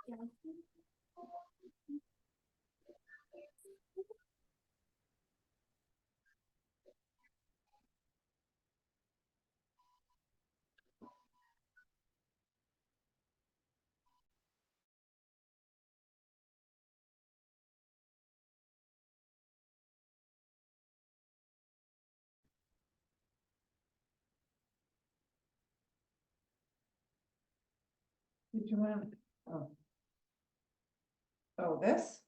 Did you want? Oh. Oh, this?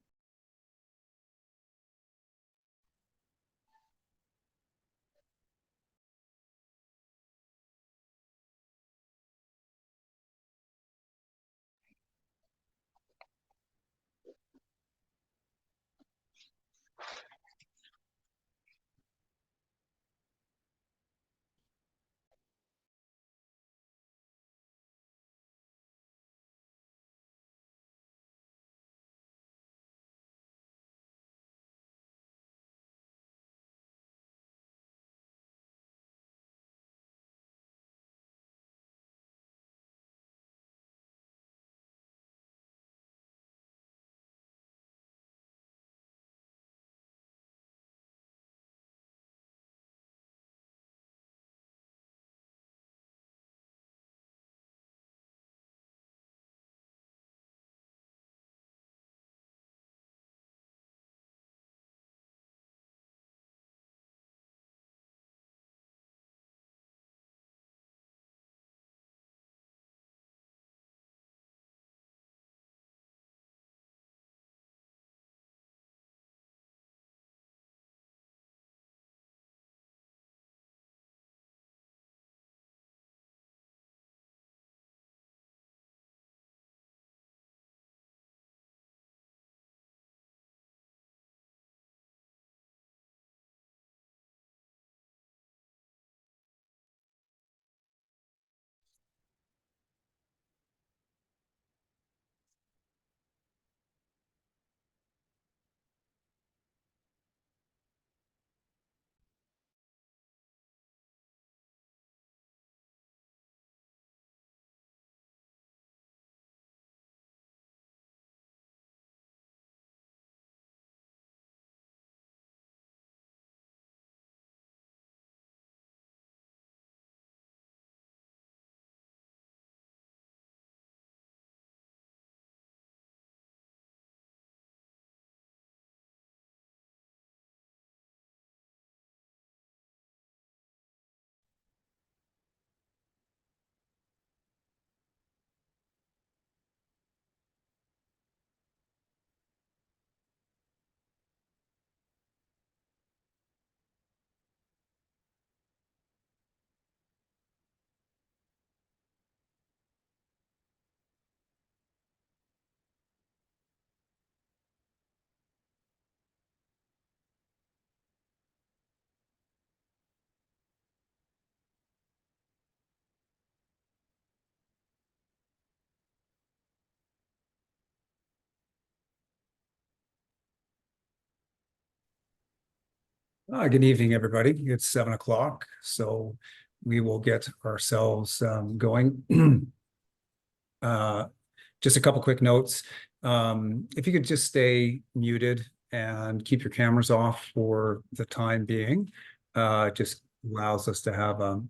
Good evening, everybody. It's 7 o'clock, so we will get ourselves going. Just a couple quick notes. If you could just stay muted and keep your cameras off for the time being, just allows us to have a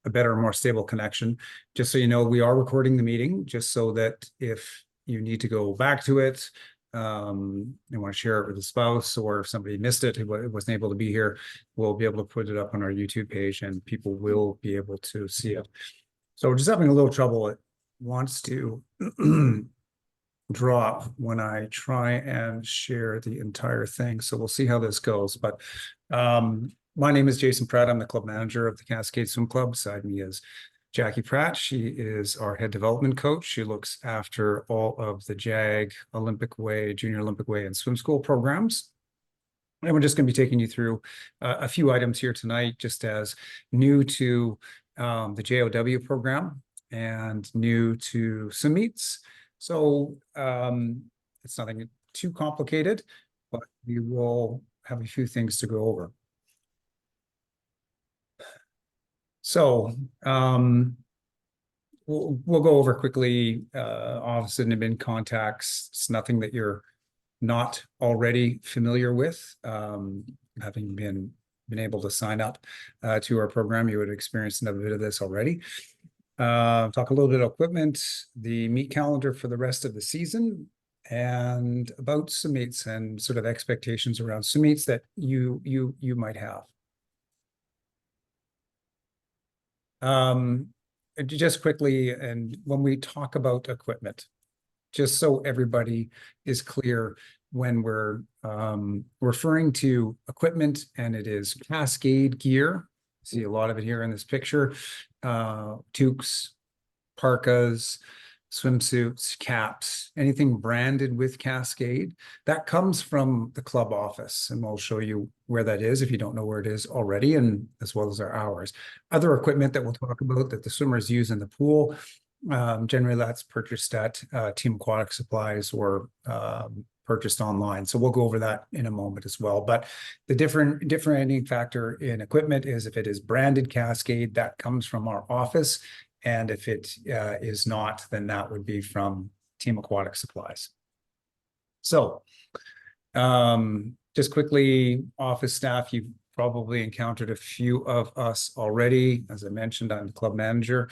better, more stable connection. Just so you know, we are recording the meeting, just so that if you need to go back to it, and want to share it with a spouse, or if somebody missed it, who wasn't able to be here, we'll be able to put it up on our YouTube page and people will be able to see it. So we're just having a little trouble. It wants to drop when I try and share the entire thing. So we'll see how this goes. But my name is Jason Pratt. I'm the club manager of the Cascade Swim Club. Beside me is Jackie Pratt. She is our head development coach. She looks after all of the JAG, Olympic Way, Junior Olympic Way, and swim school programs. And we're just going to be taking you through a few items here tonight, just as new to the JOW program and new to some meets. So it's nothing too complicated, but we will have a few things to go over. So we'll go over quickly, office and admin contacts. It's nothing that you're not already familiar with. Having been able to sign up to our program, you would experience a bit of this already. Talk a little bit of equipment, the meet calendar for the rest of the season, and about swim meets and sort of expectations around swim meets that you might have. Just quickly, and when we talk about equipment, just so everybody is clear, when we're referring to equipment, and it is Cascade gear, see a lot of it here in this picture, toques, parkas, swimsuits, caps, anything branded with Cascade, that comes from the club office, and we'll show you where that is if you don't know where it is already, and as well as our hours. Other equipment that we'll talk about that the swimmers use in the pool, generally that's purchased at Team Aquatic Supplies or purchased online. So we'll go over that in a moment as well. But the differentiating factor in equipment is if it is branded Cascade, that comes from our office. And if it is not, then that would be from Team Aquatic Supplies. So just quickly, office staff, you've probably encountered a few of us already. As I mentioned, I'm the club manager.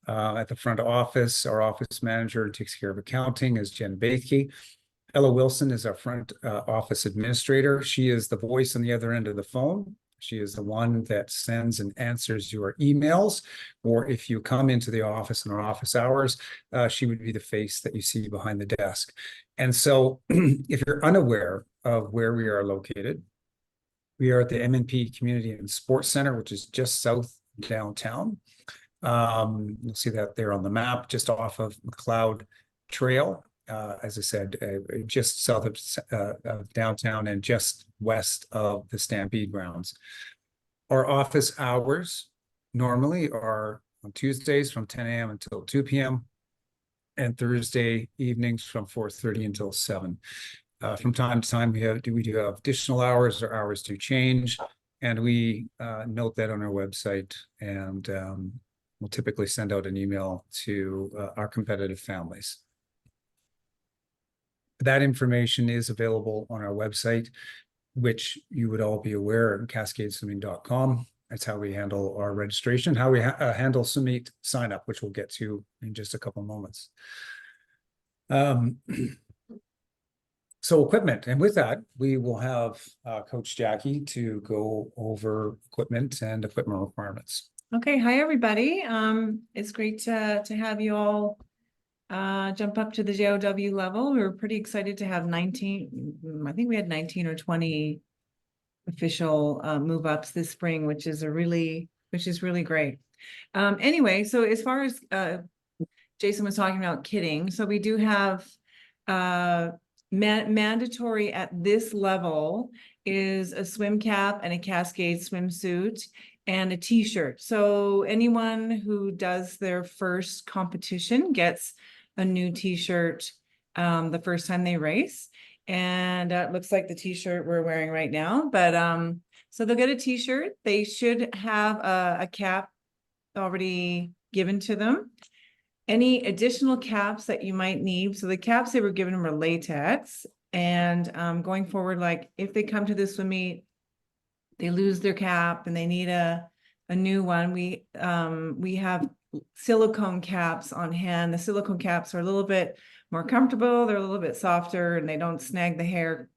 At the front office, our office manager takes care of accounting is Jen Bathke. Ella Wilson is our front office administrator. She is the voice on the other end of the phone. She is the one that sends and answers your emails, or if you come into the office in our office hours, she would be the face that you see behind the desk. And so if you're unaware of where we are located, we are at the MNP Community and Sports Center, which is just south downtown. You'll see that there on the map, just off of McLeod Trail. As I said, just south of downtown and just west of the Stampede grounds. Our office hours normally are on Tuesdays from 10 a.m. until 2 p.m. and Thursday evenings from 4:30 until 7. From time to time, we do have additional hours, or hours do change, and we note that on our website, and we'll typically send out an email to our competitive families. That information is available on our website, which you would all be aware at cascadeswimming.com. That's how we handle our registration, how we handle swim meet sign up, which we'll get to in just a couple moments. So equipment, and with that, we will have Coach Jackie to go over equipment and equipment requirements. Okay, hi everybody. It's great to have you all jump up to the JOW level. We were pretty excited to have 19, I think we had 19 or 20 official move ups this spring, which is really great. Anyway, so as far as Jason was talking about kitting, so we do have mandatory at this level is a swim cap and a Cascade swimsuit and a t-shirt. So anyone who does their first competition gets a new t-shirt the first time they race. And it looks like the t-shirt we're wearing right now, but so they'll get a t-shirt. They should have a cap already given to them. Any additional caps that you might need. So the caps they were given them are latex, and going forward, like if they come to this swim meet, they lose their cap and they need a new one. We have silicone caps on hand. The silicone caps are a little bit more comfortable. They're a little bit softer and they don't snag the hair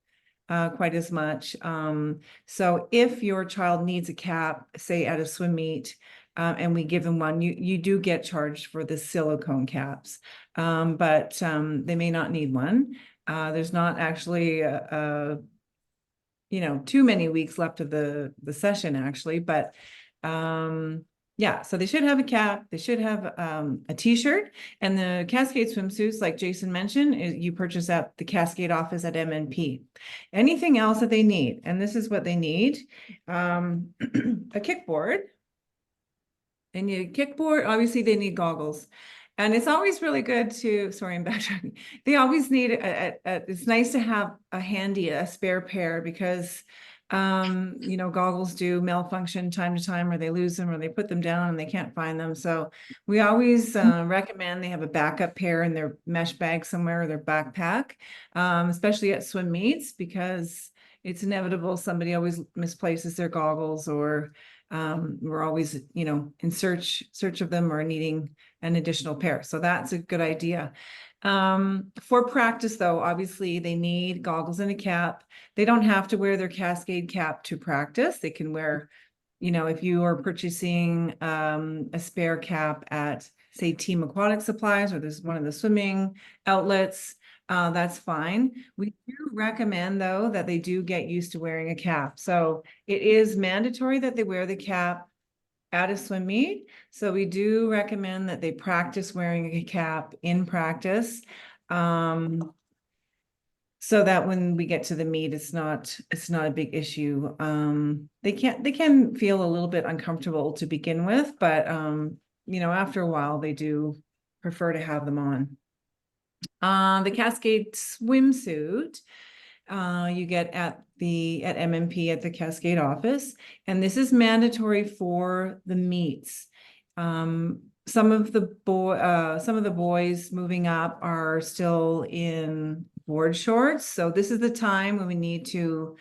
quite as much. So if your child needs a cap, say at a swim meet, and we give them one, you do get charged for the silicone caps, but they may not need one. There's not actually too many weeks left of the session actually, but yeah, so they should have a cap, they should have a t-shirt, and the Cascade swimsuits, like Jason mentioned, you purchase at the Cascade office at MNP. Anything else that they need, and this is what they need, a kickboard. They need a kickboard. Obviously, they need goggles. And it's always really good to, sorry, I'm backtracking. They always need, it's nice to have a spare pair, because You know, goggles do malfunction time to time, or they lose them, or they put them down and they can't find them. So we always recommend they have a backup pair in their mesh bag somewhere, or their backpack, especially at swim meets, because it's inevitable somebody always misplaces their goggles, or we're always, you know, in search of them or needing an additional pair. So that's a good idea. For practice though, obviously they need goggles and a cap. They don't have to wear their Cascade cap to practice. They can wear, you know, if you are purchasing a spare cap at, say, Team Aquatic Supplies, or there's one of the swimming outlets, that's fine. We do recommend though that they do get used to wearing a cap. So it is mandatory that they wear the cap at a swim meet. So we do recommend that they practice wearing a cap in practice. So that when we get to the meet, it's not a big issue. They can feel a little bit uncomfortable to begin with, but you know, after a while they do prefer to have them on. The Cascade swimsuit you get at MMP at the Cascade office, and this is mandatory for the meets. Some of the boys moving up are still in board shorts, so this is the time when we need to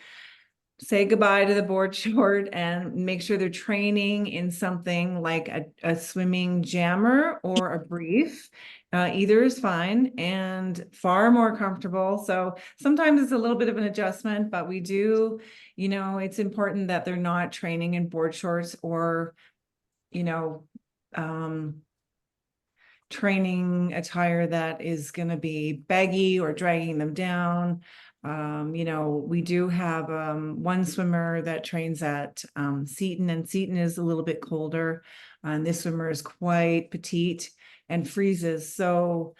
say goodbye to the board short and make sure they're training in something like a swimming jammer or a brief. Either is fine and far more comfortable. So sometimes it's a little bit of an adjustment, but we do, you know, it's important that they're not training in board shorts, or, you know, training attire that is going to be baggy or dragging them down. You know, we do have one swimmer that trains at Seton, and Seton is a little bit colder. And this swimmer is quite petite and freezes. So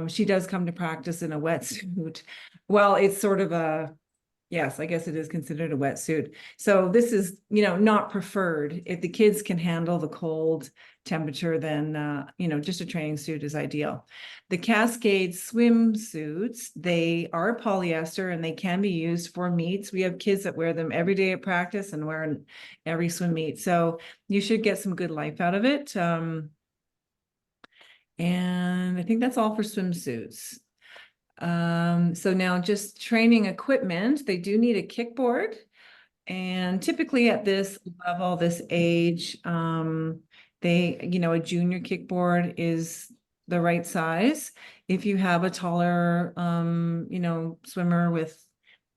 she does come to practice in a wetsuit. Well, it's sort of a, yes, I guess it is considered a wetsuit. So this is, you know, not preferred. If the kids can handle the cold temperature, then, you know, just a training suit is ideal. The Cascade swimsuits, they are polyester and they can be used for meets. We have kids that wear them every day at practice and wear every swim meet. So you should get some good life out of it. And I think that's all for swimsuits. So now just training equipment, they do need a kickboard. And typically at this level, this age, you know, a junior kickboard is the right size. If you have a taller, you know, swimmer with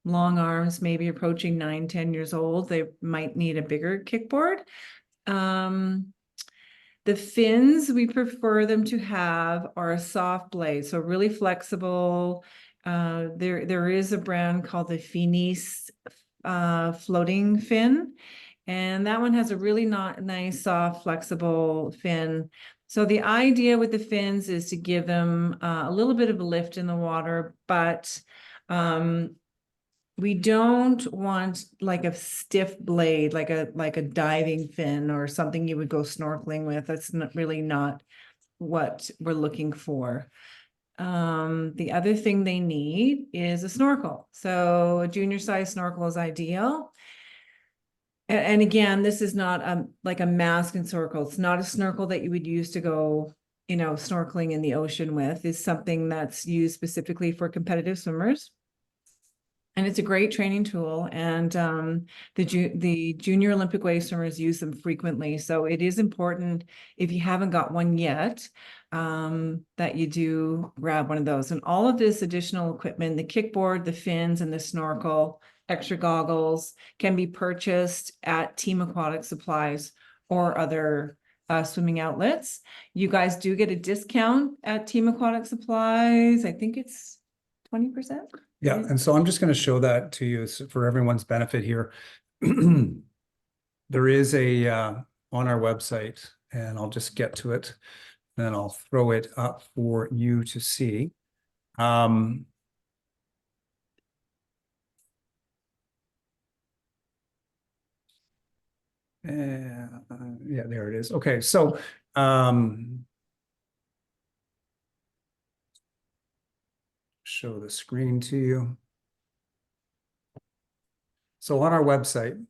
long arms, maybe approaching 9, 10 years old, they might need a bigger kickboard. The fins we prefer them to have are a soft blade, so really flexible. There is a brand called the Finis floating fin, and that one has a really not nice, soft, flexible fin. So the idea with the fins is to give them a little bit of a lift in the water, but we don't want like a stiff blade, like a diving fin or something you would go snorkeling with. That's not what we're looking for. The other thing they need is a snorkel. So a junior size snorkel is ideal. And again, this is not like a mask and snorkel. It's not a snorkel that you would use to go, you know, snorkeling in the ocean with. It's something that's used specifically for competitive swimmers. And it's a great training tool, and the junior Olympic wave swimmers use them frequently. So it is important, if you haven't got one yet, that you do grab one of those. And all of this additional equipment, the kickboard, the fins, and the snorkel, extra goggles, can be purchased at Team Aquatic Supplies or other swimming outlets. You guys do get a discount at Team Aquatic Supplies. I think it's 20%. Yeah, and so I'm just going to show that to you for everyone's benefit here. There is a on our website, and I'll just get to it, and then I'll throw it up for you to see. And, yeah, there it is. Okay, so show the screen to you. So on our website,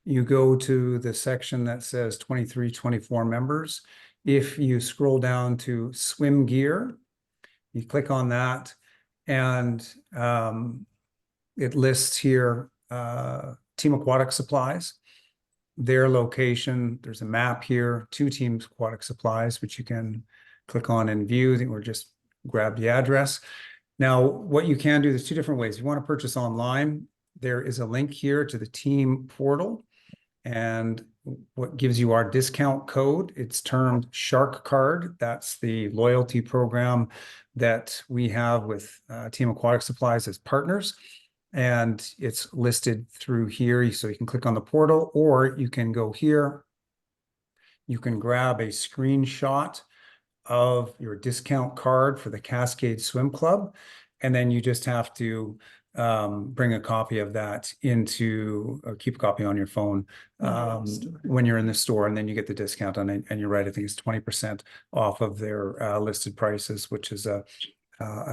you go to the section that says 23, 24 members. If you scroll down to swim gear, you click on that, and it lists here Team Aquatic Supplies, their location. There's a map here, 2 Teams Aquatic Supplies, which you can click on and view, or just grab the address. Now, what you can do, there's 2 different ways. If you want to purchase online, there is a link here to the team portal, and what gives you our discount code. It's termed Shark Card. That's the loyalty program that we have with Team Aquatic Supplies as partners. And it's listed through here. So you can click on the portal, or you can go here. You can grab a screenshot of your discount card for the Cascade Swim Club. And then you just have to bring a copy of that into, or keep a copy on your phone when you're in the store, and then you get the discount on it. And you're right, I think it's 20% off of their listed prices, which is a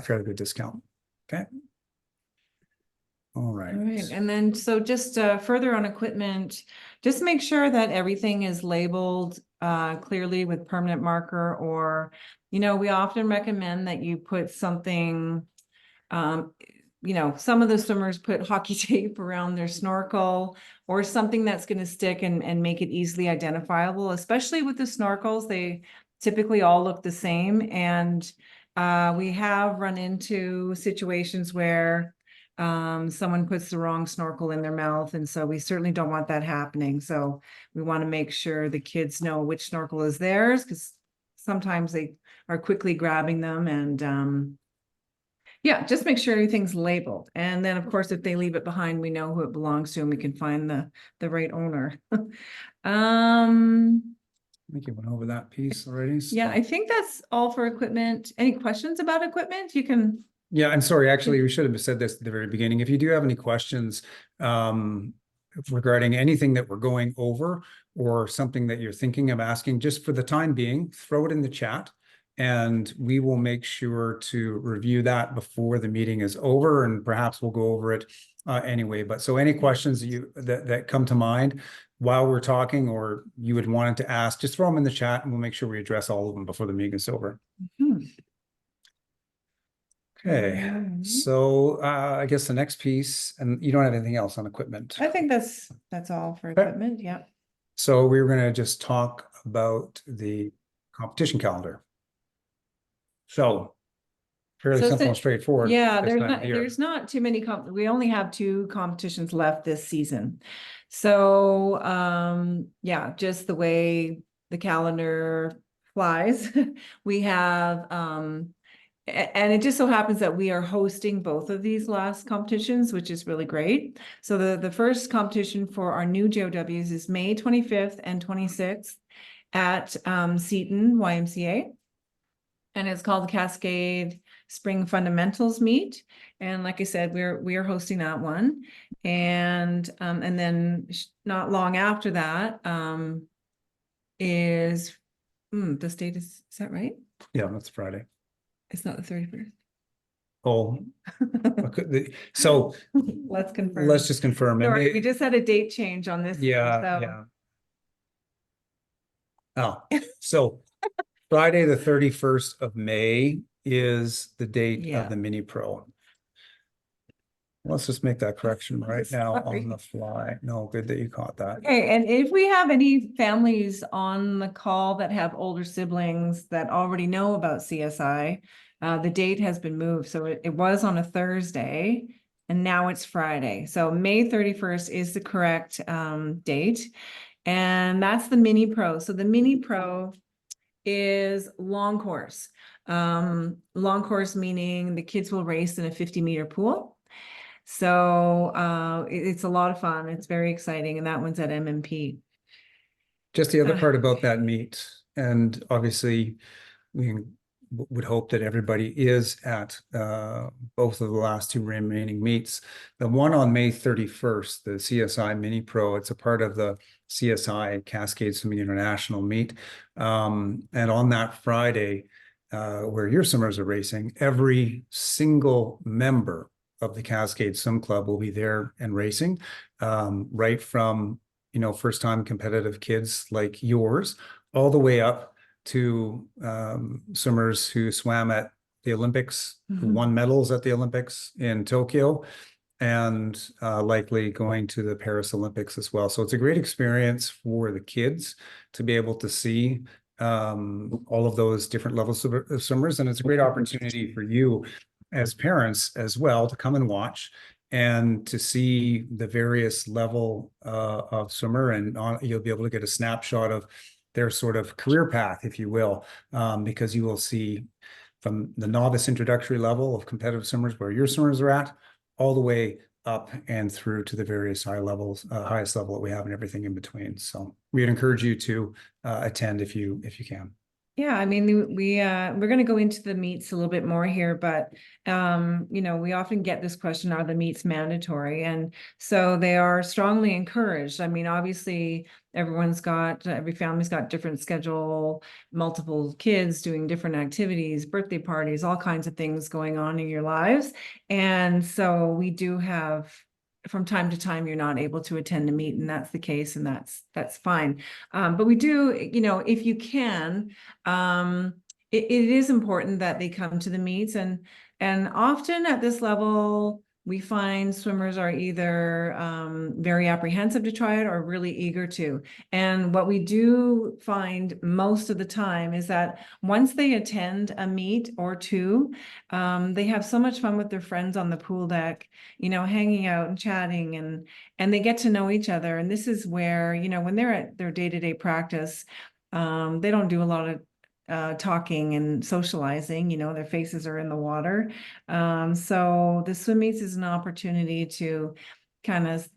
fairly good discount. Okay. All right. All right, and then so just further on equipment, just make sure that everything is labeled clearly with permanent marker, or, we often recommend that you put something, some of the swimmers put hockey tape around their snorkel, or something that's going to stick and make it easily identifiable, especially with the snorkels. They typically all look the same, and we have run into situations where someone puts the wrong snorkel in their mouth, and so we certainly don't want that happening. So we want to make sure the kids know which snorkel is theirs, because sometimes they are quickly grabbing them, and yeah, just make sure everything's labeled. And then, of course, if they leave it behind, we know who it belongs to, and we can find the right owner. I think you went over that piece already. Yeah, I think that's all for equipment. Any questions about equipment? You can. Yeah, I'm sorry. Actually, we should have said this at the very beginning. If you do have any questions regarding anything that we're going over, or something that you're thinking of asking, just for the time being, throw it in the chat, and we will make sure to review that before the meeting is over, and perhaps we'll go over it anyway. But so any questions that come to mind while we're talking, or you would want to ask, just throw them in the chat, and we'll make sure we address all of them before the meeting is over. Okay, so I guess the next piece, and you don't have anything else on equipment. I think that's all for equipment. Yeah. So we're going to just talk about the competition calendar. So fairly simple and straightforward. Yeah, there's not too many we only have 2 competitions left this season. So yeah, just the way the calendar flies. We have and it just so happens that we are hosting both of these last competitions, which is really great. So the first competition for our new JOWs is May 25th and 26th at Seton YMCA. And it's called the Cascade Spring Fundamentals Meet. And like I said, we are hosting that one. And then not long after that is this date is that right? Yeah, that's Friday. It's not the 31st. Oh, so let's confirm. Let's just confirm. Sorry, we just had a date change on this. Yeah, yeah. Oh, so Friday, the 31st of May is the date of the mini pro. Let's just make that correction right now on the fly. No, good that you caught that. Okay, and if we have any families on the call that have older siblings that already know about CSI, the date has been moved. So it was on a Thursday, and now it's Friday. So May 31st is the correct date. And that's the mini pro. So the mini pro is long course. Long course meaning the kids will race in a 50-meter pool. So it's a lot of fun. It's very exciting. And that one's at MMP. Just the other part about that meet, and obviously we would hope that everybody is at both of the last 2 remaining meets. The one on May 31st, the CSI Mini Pro, it's a part of the CSI Cascade Swimming International meet. And on that Friday, where your swimmers are racing, every single member of the Cascade Swim Club will be there and racing, right from, you know, first time competitive kids like yours, all the way up to swimmers who swam at the Olympics, who won medals at the Olympics in Tokyo, and likely going to the Paris Olympics as well. So it's a great experience for the kids to be able to see all of those different levels of swimmers. And it's a great opportunity for you as parents as well to come and watch and to see the various level of swimmer, and you'll be able to get a snapshot of their sort of career path, if you will, because you will see from the novice introductory level of competitive swimmers where your swimmers are at, all the way up and through to the various high levels, highest level that we have, and everything in between. So we'd encourage you to attend if you can. Yeah, I mean, we're going to go into the meets a little bit more here, but you know, we often get this question, are the meets mandatory? And so they are strongly encouraged. I mean, obviously every family's got different schedule, multiple kids doing different activities, birthday parties, all kinds of things going on in your lives. And so we do have, from time to time, you're not able to attend a meet, and that's the case, and that's fine. But we do, you know, if you can, it is important that they come to the meets, and often at this level, we find swimmers are either very apprehensive to try it or really eager to. And what we do find most of the time is that once they attend a meet or two, they have so much fun with their friends on the pool deck, you know, hanging out and chatting, and they get to know each other. And this is where, you know, when they're at their day-to-day practice, they don't do a lot of talking and socializing, you know, their faces are in the water. So the swim meets is an opportunity to kind of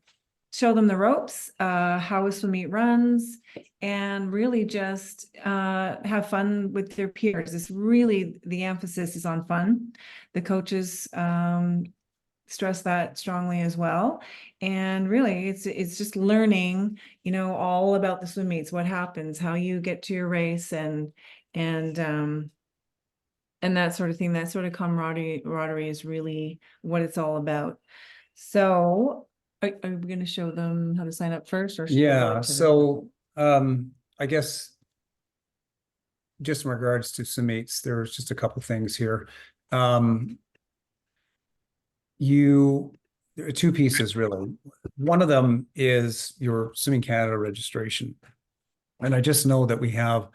show them the ropes, how a swim meet runs, and really just have fun with their peers. It's really, the emphasis is on fun. The coaches stress that strongly as well. And really, it's just learning, you know, all about the swim meets, what happens, how you get to your race, and that sort of thing. That sort of camaraderie is really what it's all about. So are we going to show them how to sign up first, or should we go Yeah, into so I guess just in regards to swim meets, there's just a couple things here. There are two pieces really. One of them is your Swimming Canada registration. And I just know that we have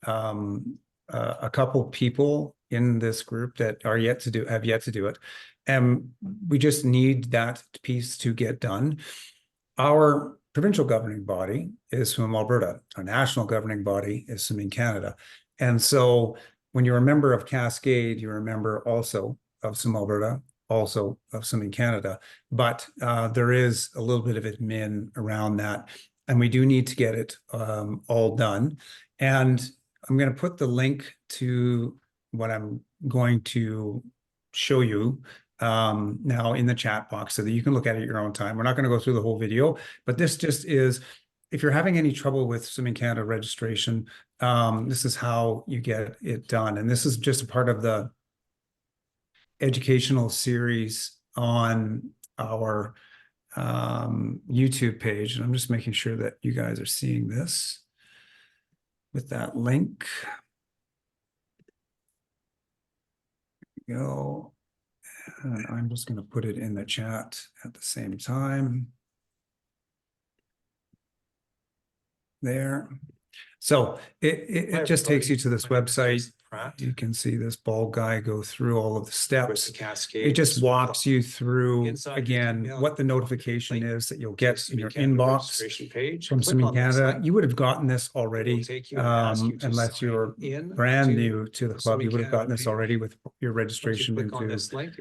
a couple people in this group that have yet to do it. And we just need that piece to get done. Our provincial governing body is Swim Alberta. Our national governing body is Swimming Canada. And so when you're a member of Cascade, you're a member also of Swim Alberta, also of Swimming Canada. But there is a little bit of admin around that. And we do need to get it all done. And I'm going to put the link to what I'm going to show you now in the chat box so that you can look at it at your own time. We're not going to go through the whole video, but this just is, if you're having any trouble with Swimming Canada registration, this is how you get it done. And this is just a part of the educational series on our YouTube page. And I'm just making sure that you guys are seeing this with that link. There we go. And I'm just going to put it in the chat at the same time. There. So it just takes you to this website. You can see this bald guy go through all of the steps. It just walks you through, again, what the notification is that you'll get in your inbox from Swimming Canada. You would have gotten this already, unless you're brand new to the club. You would have gotten this already with your registration into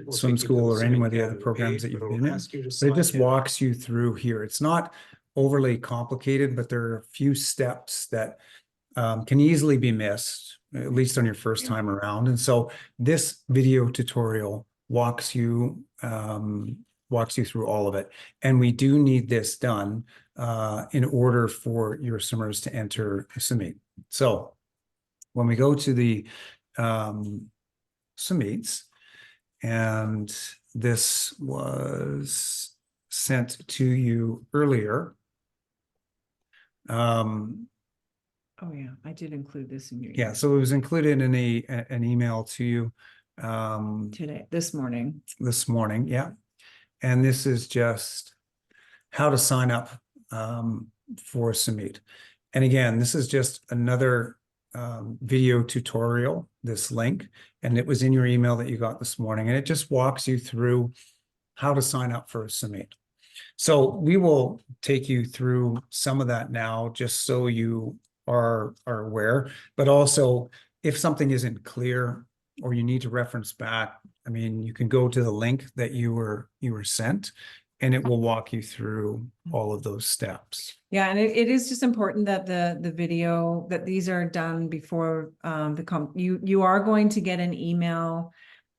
swim school or any of the other programs that you've been in. But it just walks you through here. It's not overly complicated, but there are a few steps that can easily be missed, at least on your first time around. And so this video tutorial walks you through all of it. And we do need this done in order for your swimmers to enter the swim meet. So when we go to the swim meets, And this was sent to you earlier. Oh, yeah, I did include this in your Yeah, email so it was included in an email to you today, this morning. this morning. Yeah. And this is just how to sign up for Summit. And again, this is just another video tutorial, this link, and it was in your email that you got this morning, and it just walks you through how to sign up for Summit. So we will take you through some of that now, just so you are aware, but also if something isn't clear or you need to reference back, I mean, you can go to the link that you were sent, and it will walk you through all of those steps. Yeah, and it is just important that the video, that these are done before you are going to get an email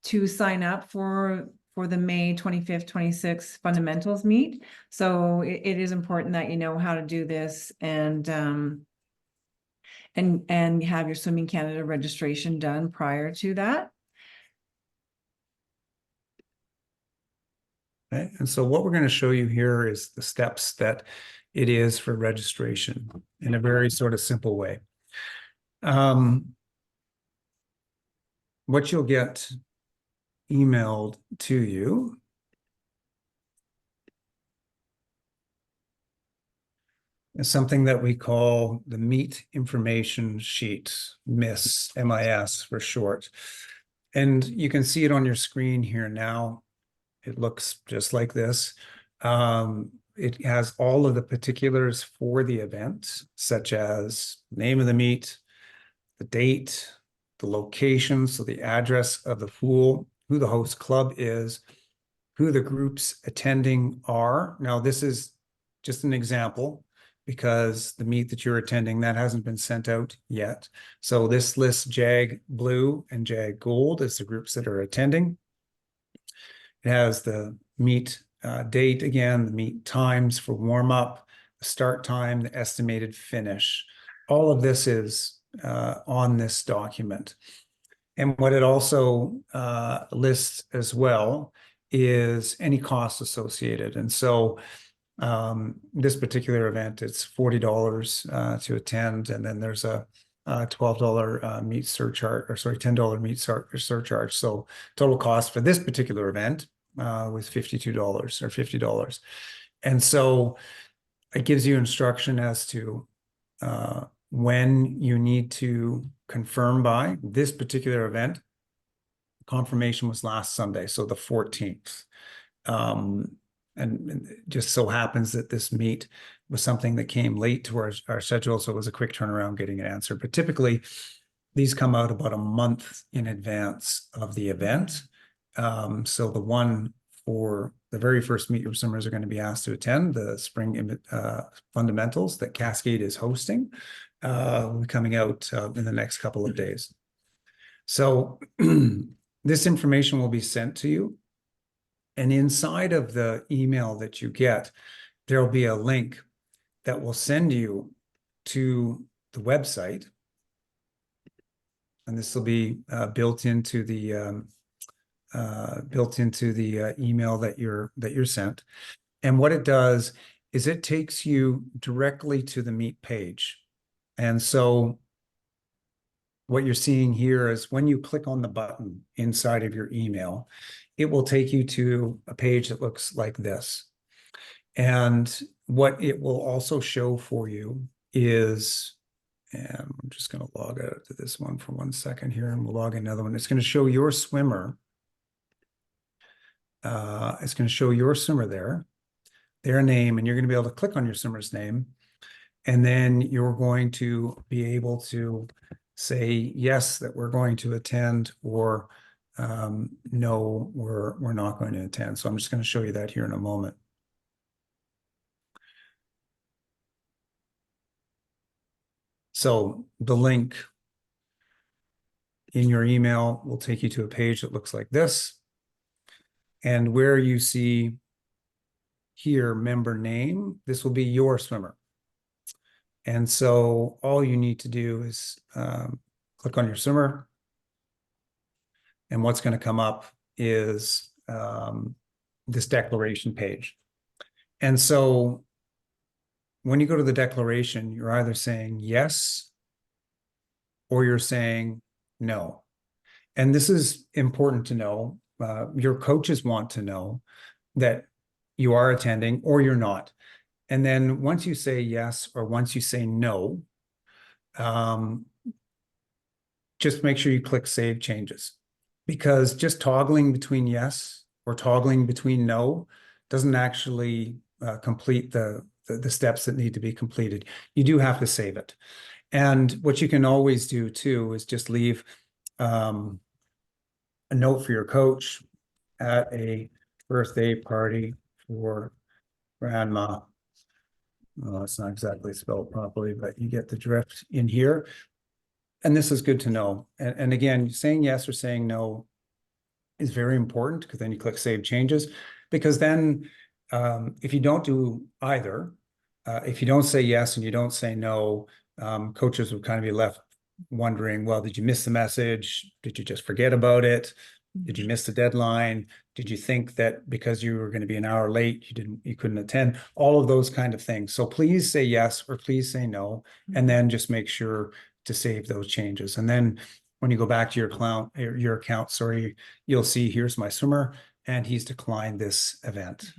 to sign up for the May 25th, 26th fundamentals meet. So it is important that you know how to do this and have your Swimming Canada registration done prior to that. Okay. And so what we're going to show you here is the steps that it is for registration in a very sort of simple way. What you'll get emailed to you is something that we call the Meet Information Sheet, MIS, MIS for short. And you can see it on your screen here now. It looks just like this. It has all of the particulars for the event, such as name of the meet, the date, the location, so the address of the pool, who the host club is, who the groups attending are. Now, this is just an example because the meet that you're attending, that hasn't been sent out yet. So this lists JAG Blue and JAG Gold as the groups that are attending. It has the meet date again, the meet times for warm up, the start time, the estimated finish. All of this is on this document. And what it also lists as well is any costs associated. And so this particular event, it's $40 to attend, and then there's a $12 meet surcharge, or sorry, $10 meet surcharge. So total cost for this particular event was $52 or $50. And so it gives you instruction as to when you need to confirm by. This particular event, confirmation was last Sunday, so the 14th. And it just so happens that this meet was something that came late to our schedule, so it was a quick turnaround getting an answer. But typically, these come out about a month in advance of the event. So the one for the very first meet your swimmers are going to be asked to attend, the spring fundamentals that Cascade is hosting, will be coming out in the next couple of days. So this information will be sent to you. And inside of the email that you get, there'll be a link that will send you to the website. And this will be built into the email that you're sent. And what it does is it takes you directly to the Meet page. And so what you're seeing here is when you click on the button inside of your email, it will take you to a page that looks like this. And what it will also show for you is, and I'm just going to log out to this one for 1 second here, and we'll log another one. It's going to show your swimmer. It's going to show your swimmer there, their name, and you're going to be able to click on your swimmer's name. And then you're going to be able to say, yes, that we're going to attend, or no, we're not going to attend. So I'm just going to show you that here in a moment. So the link in your email will take you to a page that looks like this. And where you see here, member name, this will be your swimmer. And so all you need to do is click on your swimmer. And what's going to come up is this declaration page. And so when you go to the declaration, you're either saying yes or you're saying no. And this is important to know. Your coaches want to know that you are attending or you're not. And then once you say yes or once you say no, just make sure you click Save Changes, because just toggling between yes or toggling between no doesn't actually complete the steps that need to be completed. You do have to save it. And what you can always do too is just leave a note for your coach at a birthday party for grandma. Well, it's not exactly spelled properly, but you get the drift in here. And this is good to know. And again, saying yes or saying no is very important, because then you click Save Changes. Because then if you don't do either, if you don't say yes and you don't say no, coaches would kind of be left wondering, well, did you miss the message? Did you just forget about it? Did you miss the deadline? Did you think that because you were going to be an hour late, you couldn't attend? All of those kind of things. So please say yes or please say no, and then just make sure to save those changes. And then when you go back to your account, sorry, you'll see here's my swimmer and he's declined this event.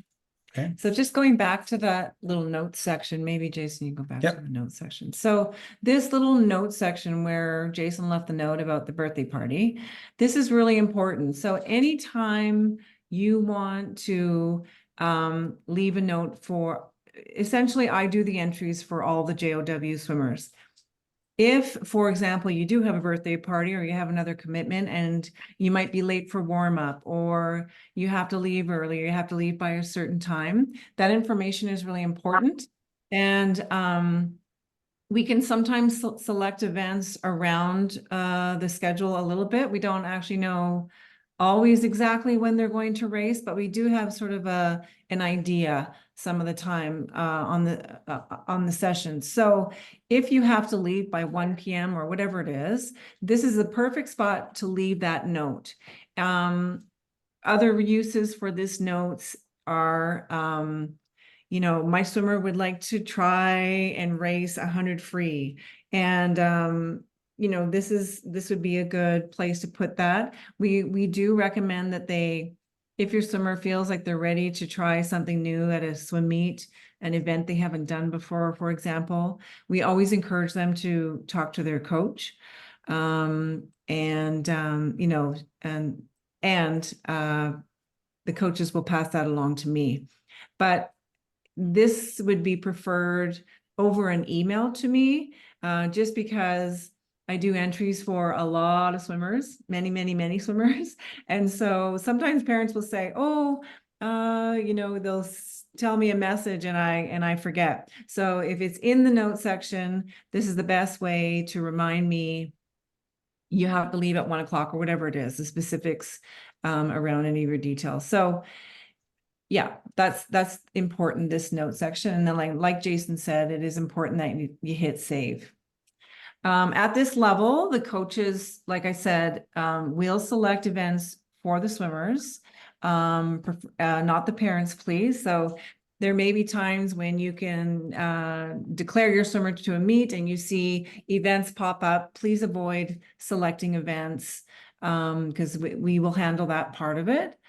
Okay. So just going back to that little note section, maybe Jason, you go back to the note section. So this little note section where Jason left the note about the birthday party, this is really important. So anytime you want to leave a note for, essentially I do the entries for all the JOW swimmers. If, for example, you do have a birthday party or you have another commitment and you might be late for warm up, or you have to leave early, or you have to leave by a certain time, that information is really important. And we can sometimes select events around the schedule a little bit. We don't actually know always exactly when they're going to race, but we do have sort of an idea some of the time on the session. So if you have to leave by 1 p.m. or whatever it is, this is the perfect spot to leave that note. Other uses for this notes are, you know, my swimmer would like to try and race 100 free. And you know, this would be a good place to put that. We do recommend that if your swimmer feels like they're ready to try something new at a swim meet, an event they haven't done before, for example, we always encourage them to talk to their coach. You know, and the coaches will pass that along to me. But this would be preferred over an email to me, just because I do entries for a lot of swimmers, many swimmers. And so sometimes parents will say, oh, you know, they'll tell me a message and I forget. So if it's in the note section, this is the best way to remind me you have to leave at 1 o'clock or whatever it is, the specifics around any of your details. So yeah, that's important, this note section. And then like Jason said, it is important that you hit save. At this level, the coaches, like I said, will select events for the swimmers, not the parents, please. So there may be times when you can declare your swimmer to a meet and you see events pop up. Please avoid selecting events because we will handle that part of it.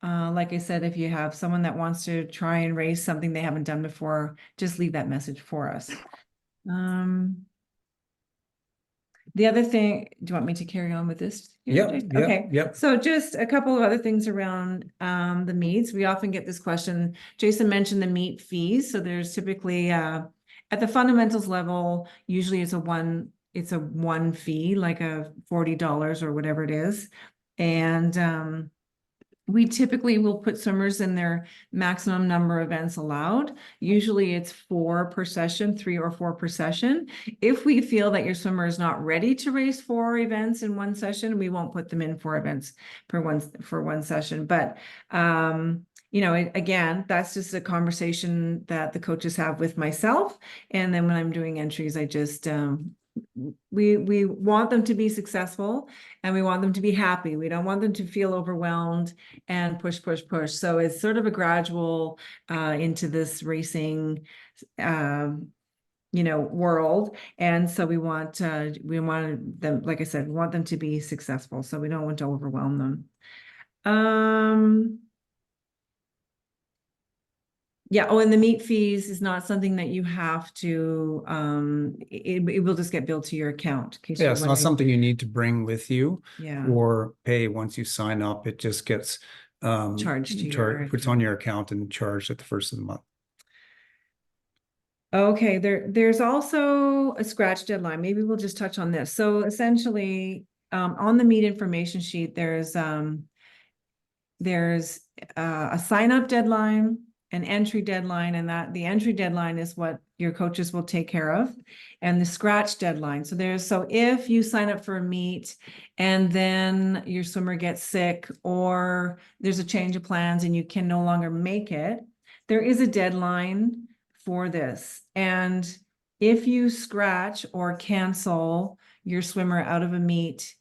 Like I said, if you have someone that wants to try and raise something they haven't done before, just leave that message for us. The other thing, do you want me to carry on with this? Okay. Yep. So just a couple of other things around the meets. We often get this question. Jason mentioned the meet fees. So there's typically at the fundamentals level, usually it's a one fee, like a $40 or whatever it is. And we typically will put swimmers in their maximum number of events allowed. Usually it's 4 per session, 3 or 4 per session. If we feel that your swimmer is not ready to race 4 events in one session, we won't put them in 4 events for one session. But you know, again, that's just a conversation that the coaches have with myself. And then when I'm doing entries, I just we want them to be successful and we want them to be happy. We don't want them to feel overwhelmed and push, push, push. So it's sort of a gradual into this racing world. And so we want them, like I said, we want them to be successful. So we don't want to overwhelm them. Yeah. Oh, and the meet fees is not something that you have to, it will just get billed to your account. In case Yeah, you're it's not wondering. something you need to bring with you Yeah. or pay once you sign up. It just gets Charged to your puts on your account and charged at the first of the month. Okay, there's also a scratch deadline. Maybe we'll just touch on this. So essentially, on the meet information sheet, there's a sign up deadline, an entry deadline, and that the entry deadline is what your coaches will take care of, and the scratch deadline. So if you sign up for a meet and then your swimmer gets sick or there's a change of plans and you can no longer make it, there is a deadline for this. And if you scratch or cancel your swimmer out of a meet,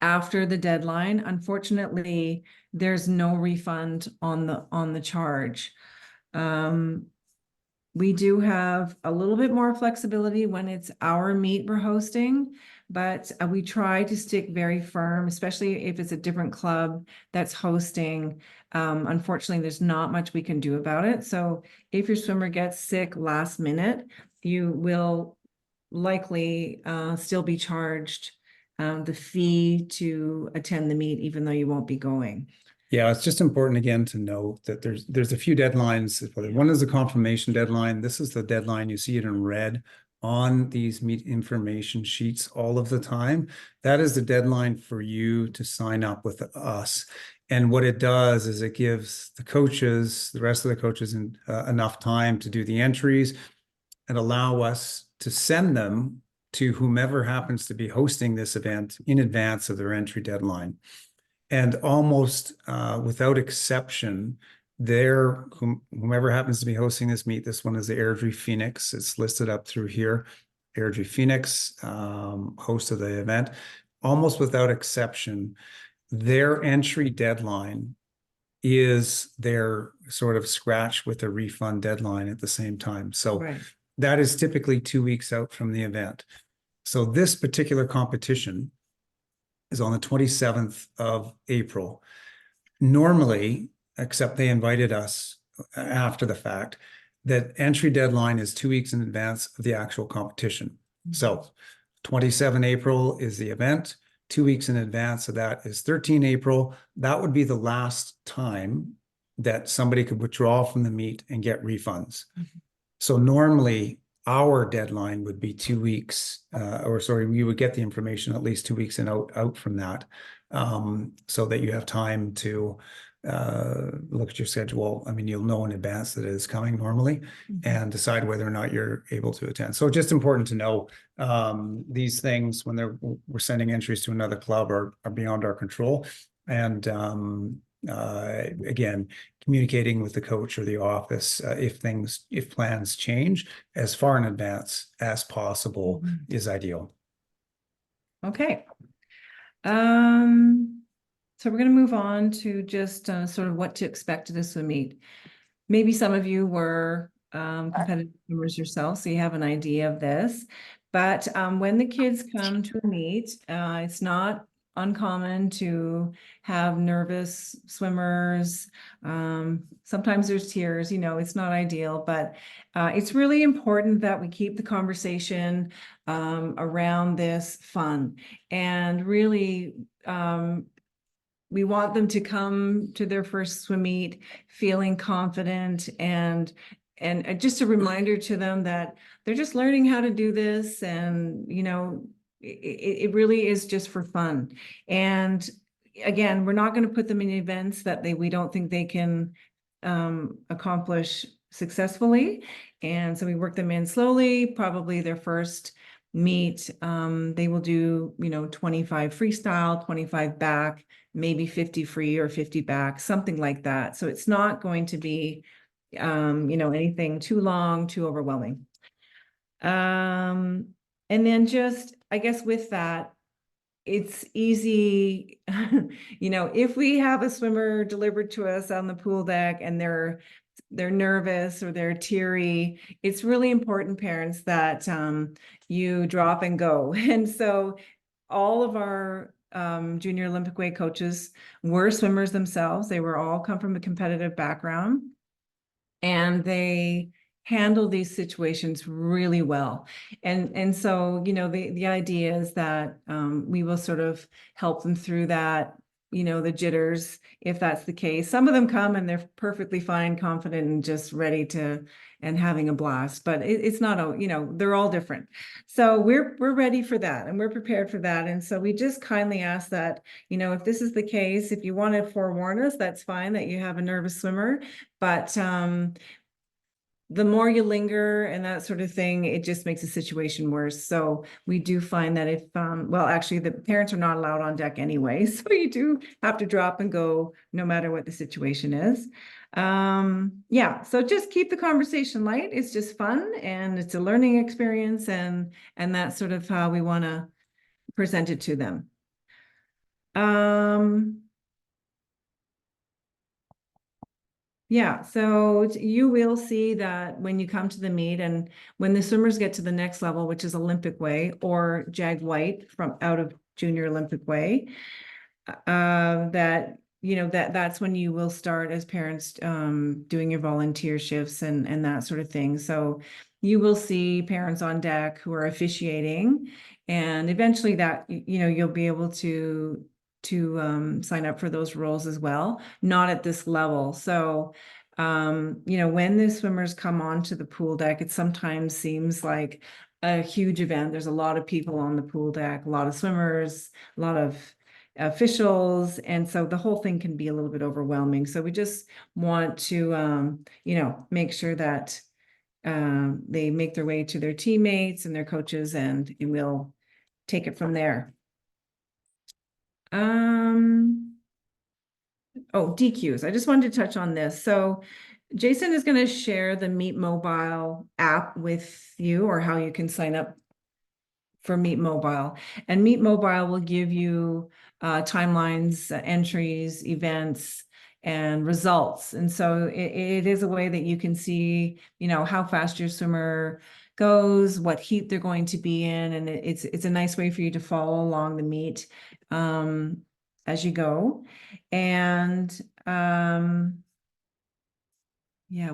after the deadline, unfortunately, there's no refund on the charge. We do have a little bit more flexibility when it's our meet we're hosting, but we try to stick very firm, especially if it's a different club that's hosting. Unfortunately, there's not much we can do about it. So if your swimmer gets sick last minute, you will likely still be charged the fee to attend the meet, even though you won't be going. Yeah, it's just important again to note that there's a few deadlines. One is the confirmation deadline. This is the deadline. You see it in red on these meet information sheets all of the time. That is the deadline for you to sign up with us. And what it does is it gives the coaches, the rest of the coaches, enough time to do the entries and allow us to send them to whomever happens to be hosting this event in advance of their entry deadline. And almost without exception, whomever happens to be hosting this meet, this one is the Airdrie Phoenix. It's listed up through here. Airdrie Phoenix, host of the event. Almost without exception, their entry deadline is their sort of scratch with a refund deadline at the same time. So Right. that is typically 2 weeks out from the event. So this particular competition is on the 27th of April. Normally, except they invited us after the fact, that entry deadline is 2 weeks in advance of the actual competition. So 27 April is the event. 2 weeks in advance of that is 13 April. That would be the last time that somebody could withdraw from the meet and get refunds. So normally our deadline would be 2 weeks, we would get the information at least 2 weeks and out from that, so that you have time to look at your schedule. I mean, you'll know in advance that it is coming normally and decide whether or not you're able to attend. So just important to know these things when we're sending entries to another club are beyond our control. And again, communicating with the coach or the office if plans change as far in advance as possible is ideal. Okay. So we're going to move on to just sort of what to expect at this meet. Maybe some of you were competitive swimmers yourself, so you have an idea of this. But when the kids come to a meet, it's not uncommon to have nervous swimmers. Sometimes there's tears, it's not ideal, but it's really important that we keep the conversation around this fun. And really, we want them to come to their first swim meet feeling confident and just a reminder to them that they're just learning how to do this, and it really is just for fun. And again, we're not going to put them in events that we don't think they can accomplish successfully, and so we work them in slowly. Probably their first meet, they will do 25 freestyle, 25 back, maybe 50 free or 50 back, something like that. So it's not going to be anything too long, too overwhelming. And then just, I guess with that, it's easy, if we have a swimmer delivered to us on the pool deck and they're nervous or they're teary, it's really important, parents, that you drop and go. And so all of our junior Olympic way coaches were swimmers themselves. They were all come from a competitive background, and they handle these situations really well. And so, the idea is that we will sort of help them through that, the jitters, if that's the case. Some of them come and they're perfectly fine, confident, and just ready to and having a blast. But it's not they're all different. So we're ready for that, and we're prepared for that. And so we just kindly ask that, if this is the case, if you want to forewarn us, that's fine, that you have a nervous swimmer. But the more you linger and that sort of thing, it just makes the situation worse. So we do find that if, well, actually the parents are not allowed on deck anyway. So you do have to drop and go no matter what the situation is. Yeah, so just keep the conversation light. It's just fun and it's a learning experience, and that's sort of how we want to present it to them. Yeah, so you will see that when you come to the meet, and when the swimmers get to the next level, which is Olympic way or JAG White from out of Junior Olympic way, that that's when you will start as parents doing your volunteer shifts and that sort of thing. So you will see parents on deck who are officiating, and eventually that you'll be able to sign up for those roles as well, not at this level. So when the swimmers come onto the pool deck, it sometimes seems like a huge event. There's a lot of people on the pool deck, a lot of swimmers, a lot of officials, and so the whole thing can be a little bit overwhelming. So we just want to make sure that they make their way to their teammates and their coaches, and we'll take it from there. Oh, DQs. I just wanted to touch on this. So Jason is going to share the Meet Mobile app with you, or how you can sign up for Meet Mobile. And Meet Mobile will give you timelines, entries, events, and results. And so it is a way that you can see, how fast your swimmer goes, what heat they're going to be in. And it's a nice way for you to follow along the meet as you go. And yeah,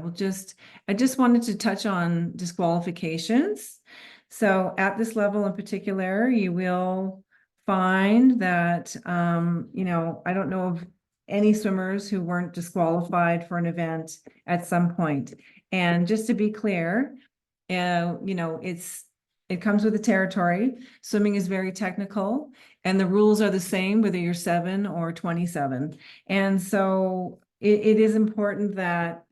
I just wanted to touch on disqualifications. So at this level in particular, you will find that, I don't know of any swimmers who weren't disqualified for an event at some point. And just to be clear, it comes with the territory. Swimming is very technical, and the rules are the same whether you're 7 or 27. And so it is important that,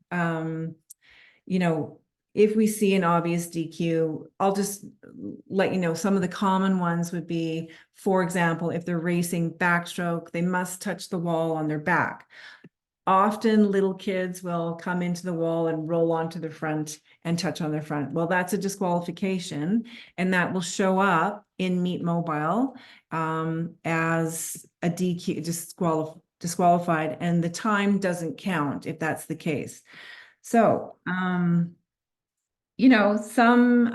if we see an obvious DQ, I'll just let you know some of the common ones would be, for example, if they're racing backstroke, they must touch the wall on their back. Often little kids will come into the wall and roll onto the front and touch on their front. Well, that's a disqualification, and that will show up in Meet Mobile as a DQ, disqualified, and the time doesn't count if that's the case. So, some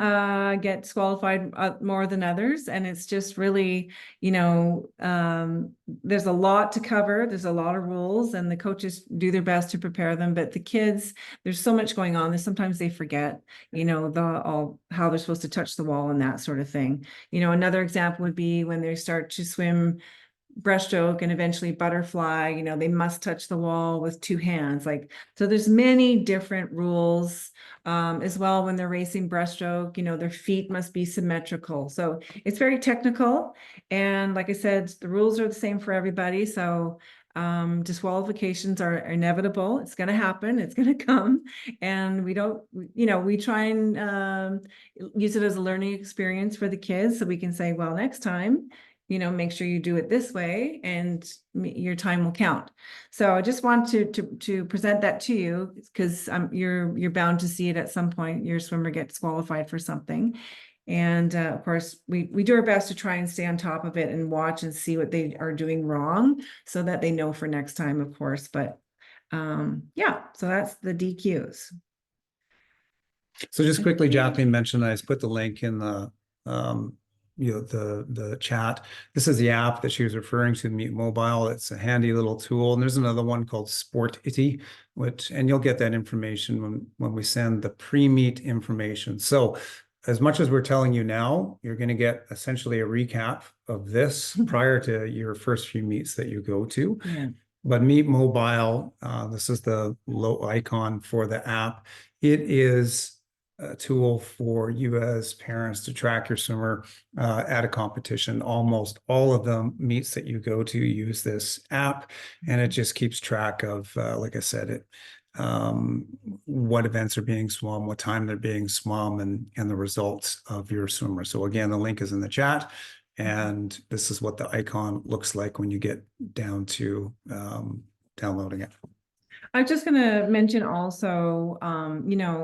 get disqualified more than others, and it's just really, there's a lot to cover. There's a lot of rules, and the coaches do their best to prepare them. But the kids, there's so much going on. Sometimes they forget, how they're supposed to touch the wall and that sort of thing. Another example would be when they start to swim breaststroke and eventually butterfly, they must touch the wall with 2 hands. So there's many different rules as well. When they're racing breaststroke, their feet must be symmetrical. So it's very technical. And like I said, the rules are the same for everybody. So disqualifications are inevitable. It's going to happen. It's going to come. And we don't, we try and use it as a learning experience for the kids. So we can say, well, next time, make sure you do it this way, and your time will count. So I just want to present that to you, because you're bound to see it at some point. Your swimmer gets qualified for something. And of course, we do our best to try and stay on top of it and watch and see what they are doing wrong, so that they know for next time, of course. But yeah, so that's the DQs. So just quickly, Jacqueline mentioned, I put the link in the the chat. This is the app that she was referring to, Meet Mobile. It's a handy little tool. And there's another one called Sport Itty, and you'll get that information when we send the pre-meet information. So as much as we're telling you now, you're going to get essentially a recap of this prior to your first few meets that you go to. Yeah. But Meet Mobile, this is the low icon for the app. It is a tool for you as parents to track your swimmer at a competition. Almost all of the meets that you go to use this app, and it just keeps track of, like I said, what events are being swum, what time they're being swum, and the results of your swimmer. So again, the link is in the chat, and this is what the icon looks like when you get down to downloading it. I'm just going to mention also,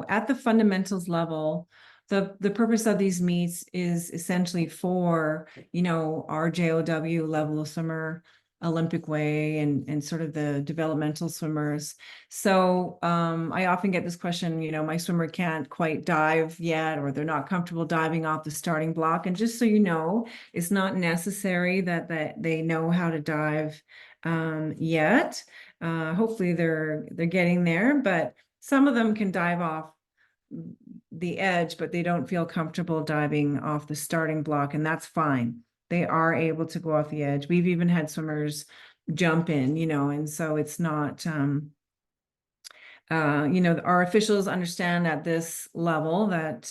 at the fundamentals level, the purpose of these meets is essentially for, our JOW level of swimmer, Olympic way, and sort of the developmental swimmers. So I often get this question, my swimmer can't quite dive yet, or they're not comfortable diving off the starting block. And just so you know, it's not necessary that they know how to dive yet. Hopefully they're getting there, but some of them can dive off the edge, but they don't feel comfortable diving off the starting block, and that's fine. They are able to go off the edge. We've even had swimmers jump in, and so it's not, our officials understand at this level that,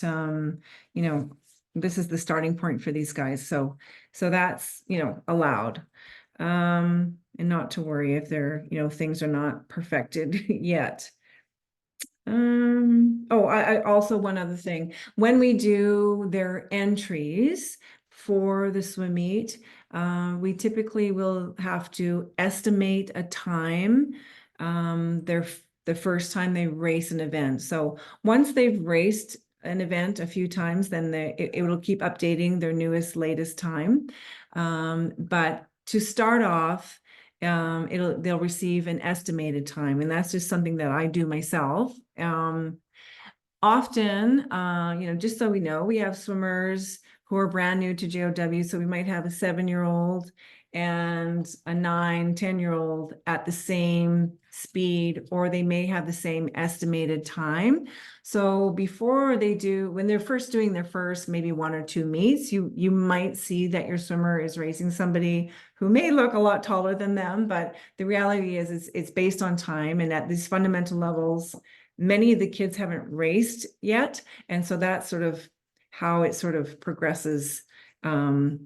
this is the starting point for these guys. So that's, allowed. And not to worry if they're, things are not perfected yet. I also, one other thing, when we do their entries for the swim meet, we typically will have to estimate a time, the first time they race an event. So once they've raced an event a few times, then it will keep updating their newest, latest time. But to start off, they'll receive an estimated time, and that's just something that I do myself. Often, just so we know, we have swimmers who are brand new to JOW, so we might have a 7-year-old and a 9-10-year-old at the same speed, or they may have the same estimated time. So before when they're first doing their first maybe 1 or 2 meets, you might see that your swimmer is racing somebody who may look a lot taller than them, but the reality is it's based on time, and at these fundamental levels, many of the kids haven't raced yet, and so that's sort of how it sort of progresses. So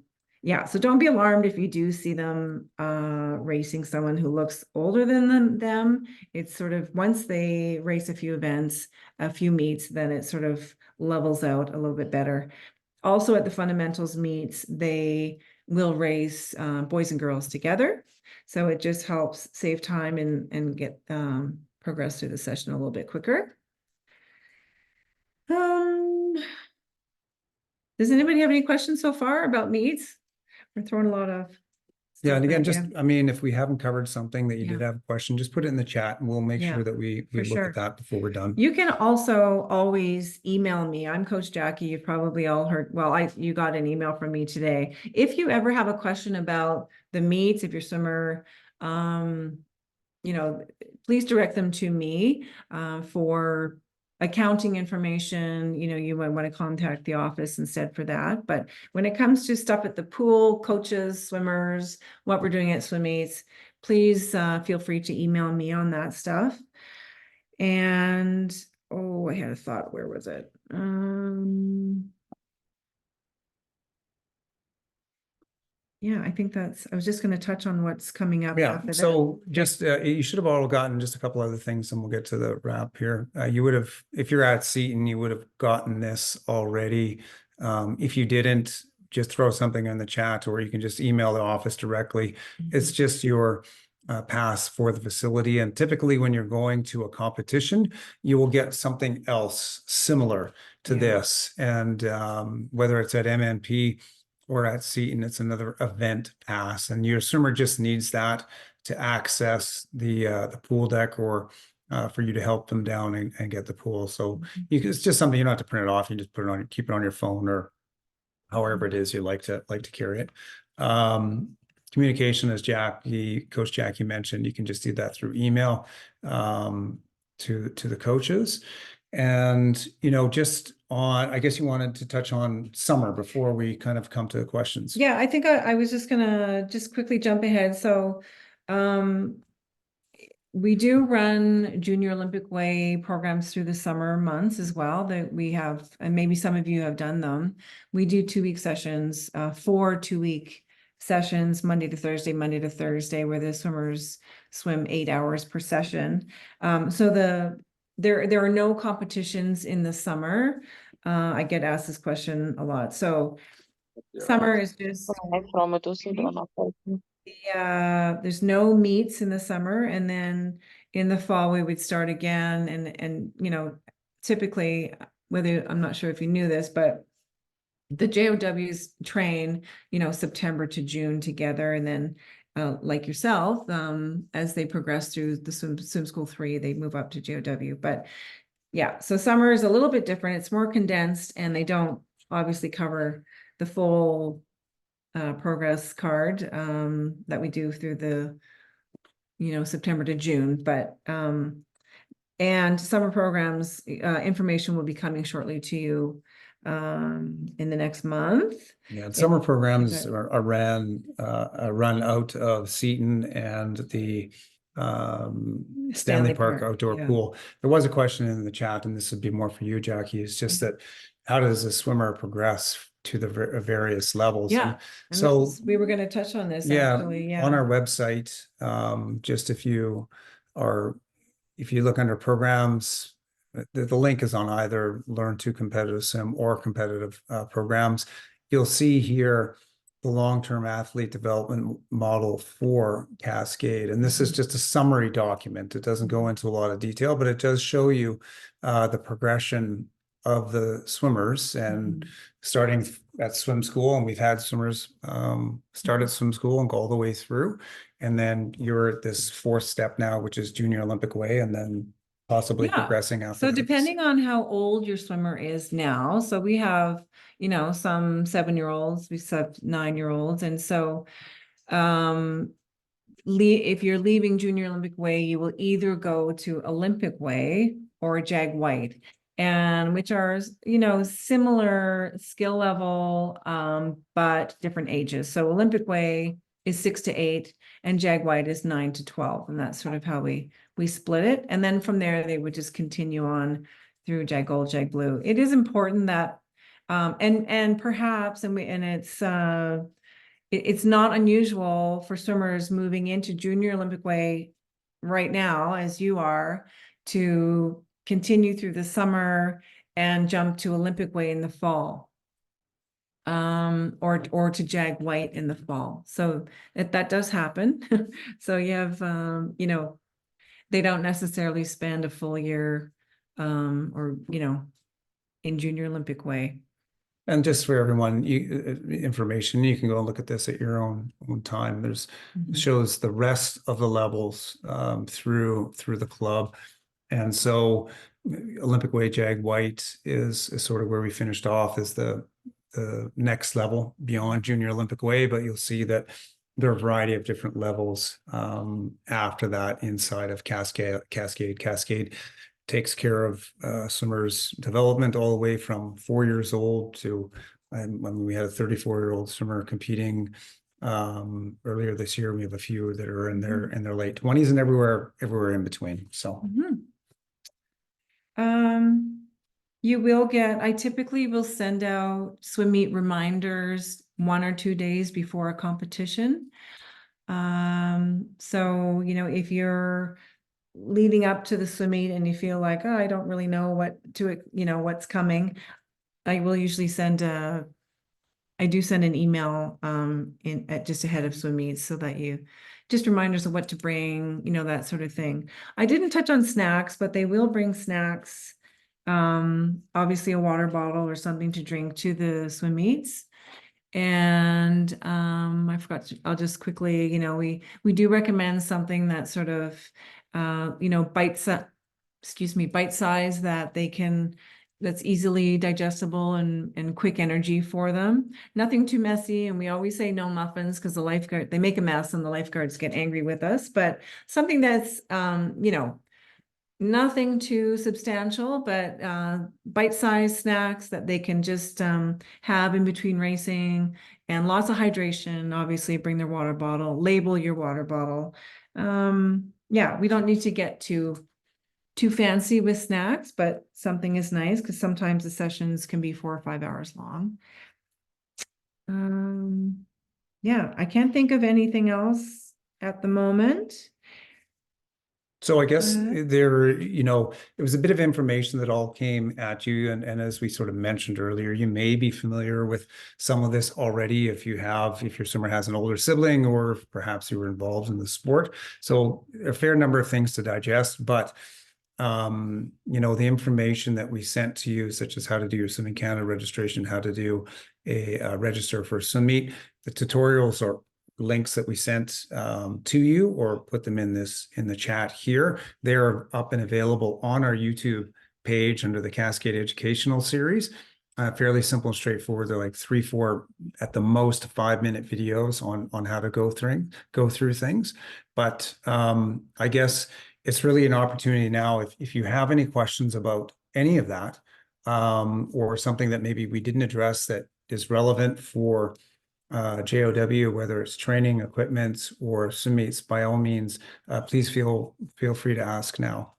don't be alarmed if you do see them racing someone who looks older than them. It's sort of, once they race a few events, a few meets, then it sort of levels out a little bit better. Also at the fundamentals meets, they will race boys and girls together. So it just helps save time and get progress through the session a little bit quicker. Does anybody have any questions so far about meets? We're throwing a lot of Yeah, and again, stuff at just, you. I mean, if we haven't covered something that you did Yeah. have a question, just put it in the chat and we'll make Yeah, sure that we for look sure. at that before we're done. You can also always email me. I'm Coach Jackie. You've probably all heard, well, you got an email from me today. If you ever have a question about the meets, if your swimmer, please direct them to me for accounting information. You might want to contact the office instead for that. But when it comes to stuff at the pool, coaches, swimmers, what we're doing at swim meets, please feel free to email me on that stuff. And I had a thought. Where was it? Yeah, I think I was just going to touch on what's coming up Yeah, after that. so just you should have all gotten just a couple other things, and we'll get to the wrap here. You would have, if you're at Seton, you would have gotten this already. If you didn't, just throw something in the chat, or you can just email the office directly. It's just your pass for the facility. And typically when you're going to a competition, you will get something else similar to Yeah. this. And whether it's at MNP or at Seton, it's another event pass. And your swimmer just needs that to access the pool deck, or for you to help them down and get the pool. So it's just something you don't have to print it off. You just put it on, keep it on your phone, or however it is you like to carry it. Communication, as Coach Jackie mentioned, you can just do that through email to the coaches. And, you know, just on, I guess you wanted to touch on summer before we kind of come to the questions. Yeah, I think I was just gonna just quickly jump ahead. So, we do run Junior Olympic Way programs through the summer months as well, that we have, and maybe some of you have done them. We do 2-week sessions, 4 2-week sessions, Monday to Thursday, where the swimmers swim 8 hours per session. So there are no competitions in the summer. I get asked this question a lot. So summer is just, there's no meets in the summer, and then in the fall we would start again. And you know, typically, whether, I'm not sure if you knew this, but the JOWs train, you know, September to June together, and then like yourself, as they progress through the swim school 3, they move up to JOW. But yeah, so summer is a little bit different. It's more condensed, and they don't obviously cover the full progress card that we do through the, you know, September to June. But and summer programs information will be coming shortly to you in the next month. Yeah, and summer programs are run out of Seton and the Stanley Park outdoor pool. There was a question in the chat, and this would be more for you, Jackie. It's just that, how does a swimmer progress to the various levels? Yeah, and so we were going to touch on this actually. On our website, just if you look under programs, the link is on either Learn to Competitive Swim or competitive programs. You'll see here the long-term athlete development model for Cascade. And this is just a summary document. It doesn't go into a lot of detail, but it does show you the progression of the swimmers, and starting at swim school. And we've had swimmers start at swim school and go all the way through. And then you're at this 4th step now, which is Junior Olympic Way, and then possibly progressing after. So depending on how old your swimmer is now, so we have, you know, some 7-year-olds, we have 9-year-olds. And so if you're leaving Junior Olympic Way, you will either go to Olympic Way or JAG White, and which are, you know, similar skill level, but different ages. So Olympic Way is 6 to 8, and JAG White is 9 to 12. And that's sort of how we split it. And then from there, they would just continue on through JAG Gold, JAG Blue. It is important that, and perhaps, it's not unusual for swimmers moving into Junior Olympic Way right now, as you are, to continue through the summer and jump to Olympic Way in the fall, or to JAG White in the fall. So that does happen. So you have, you know, they don't necessarily spend a full year, or, you know, in Junior Olympic Way. And just for everyone, information, you can go and look at this at your own time. There's shows the rest of the levels through the club. And so Olympic Way JAG White is sort of where we finished off, is the next level beyond Junior Olympic Way. But you'll see that there are a variety of different levels after that inside of Cascade. Cascade takes care of swimmers' development all the way from 4 years old to, when we had a 34-year-old swimmer competing earlier this year. We have a few that are in their late 20s, and everywhere in between. So you will get, I typically will send out swim meet reminders 1 or 2 days before a competition. So, you know, if you're leading up to the swim meet and you feel like, oh, I don't really know what to, you know, what's coming, I will usually send an I do send an email just ahead of swim meets so that just reminders of what to bring, that sort of thing. I didn't touch on snacks, but they will bring snacks. Obviously a water bottle or something to drink to the swim meets. And I forgot I'll just quickly, we do recommend something that sort of bite size that that's easily digestible and quick energy for them. Nothing too messy. And we always say no muffins because they make a mess and the lifeguards get angry with us, but something that's nothing too substantial, but bite-sized snacks that they can just have in between racing, and lots of hydration. Obviously, bring their water bottle, label your water bottle. Yeah, we don't need to get too fancy with snacks, but something is nice because sometimes the sessions can be 4 or 5 hours long. Yeah, I can't think of anything else at the moment. So I guess it was a bit of information that all came at you. And as we sort of mentioned earlier, you may be familiar with some of this already if your swimmer has an older sibling, or if perhaps you were involved in the sport. So a fair number of things to digest, but the information that we sent to you, such as how to do your Swimming Canada registration, how to do a register for a swim meet, the tutorials are links that we sent to you, or put them in the chat here. They're up and available on our YouTube page under the Cascade Educational Series. Fairly simple and straightforward. They're like 3, 4, at the most 5-minute videos on how to go through things. But I guess it's really an opportunity now, if you have any questions about any of that, or something that maybe we didn't address that is relevant for JOW, whether it's training, equipment, or swim meets, by all means, please feel free to ask now.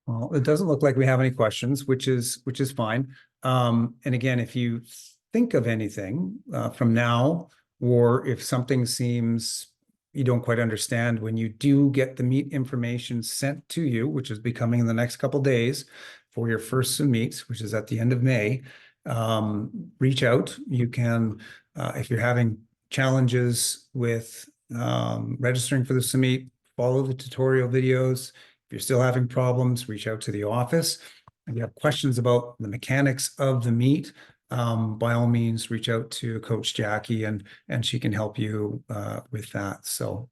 Well, it doesn't look like we have any questions, which is fine. And again, if you think of anything from now, or if something seems you don't quite understand when you do get the meet information sent to you, which is becoming in the next couple of days for your first swim meets, which is at the end of May, reach out. You can, if you're having challenges with registering for the swim meet, follow the tutorial videos. If you're still having problems, reach out to the office. If you have questions about the mechanics of the meet, by all means, reach out to Coach Jackie, and she can help you with that. So,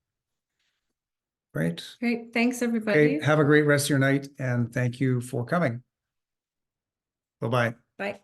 great. Great. Thanks, everybody. Okay, have a great rest of your night, and thank you for coming. Bye-bye. Bye.